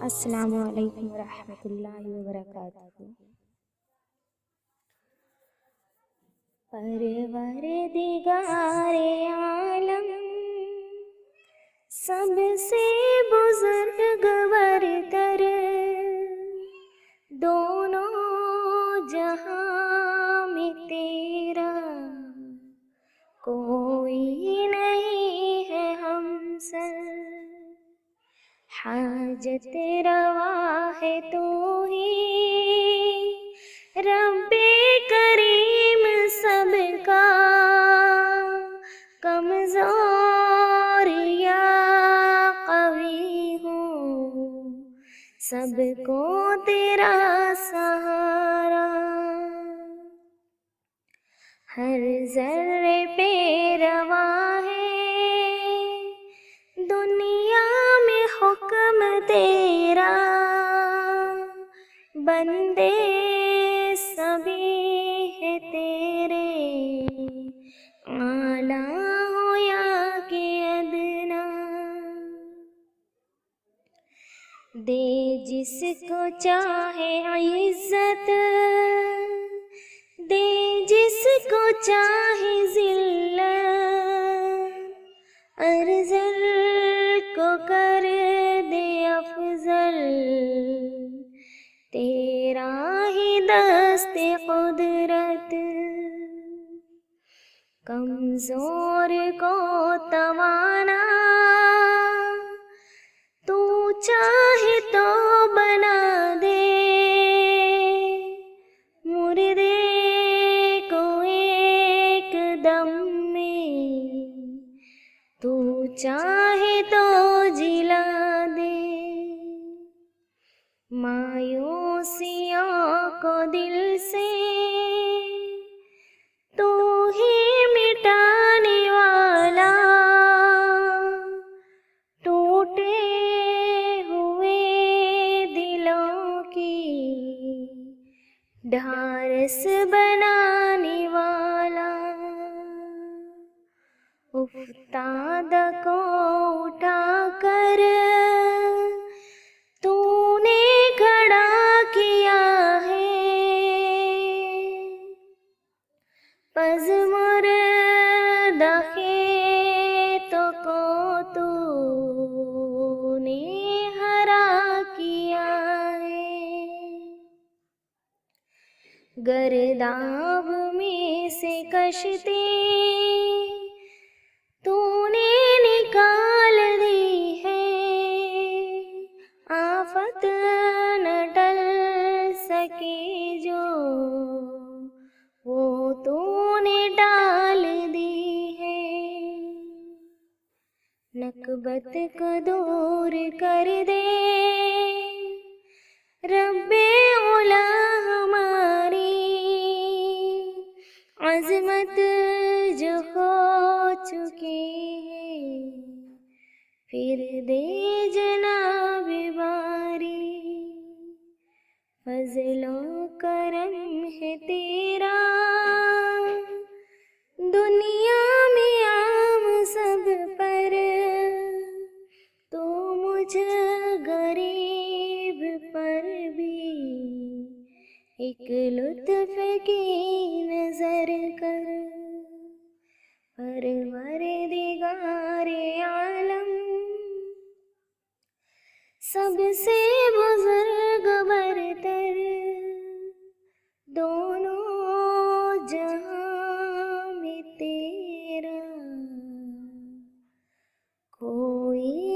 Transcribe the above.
السلام علیکم ورحمۃ اللہ وبرکاتہ۔ پروردگار عالم سب سے بزرگ برتر، دونوں جہاں میں تیرا کوئی نہیں ہے ہمسر۔ حاجت روا ہے تو ہی رب کریم سب کا، کمزور یا قوی ہوں سب کو تیرا سہارا۔ ہر ذرے پہ رواں ہے دنیا میں حکم تیرا، بندے سبھی ہے تیرے اعلیٰ ہو یا کہ ادنا۔ دے جس کو چاہے عزت، دے جس کو چاہے ذلت، ارذل کو کر دے افضل، تیرا ہی دست قدرت۔ کمزور کو توانا تو چاہے تو بنا دے، مردے کو ایک دم میں تو چاہے تو جلا دے۔ مایوسیوں کو دل سے تو ہی مٹانے والا، ٹوٹے ہوئے دلوں کی ڈھارس بنانے والا، افتادہ کو اٹھا کر تو نے کھڑا کیا ہے، پس مردہ خیتوں کو تو نے ہرا کیا ہے۔ گرداب میں سے کشتی تو نے نکال دی ہے، آفت نہ ٹل سکے جو وہ تو نے ڈال دی ہے۔ نکبت کو دور کر دے رب اولا ہماری، عظمت جو ہو چکی ہے پھر دے جناب باری۔ فضل و کرم ہے تیرا دنیا میں عام سب پر، تو مجھ غریب پر بھی ایک لطف کی نظر کر۔ پروردگار عالم سب سے بزرگ برتر، دونوں جہاں میں تیرا کوئی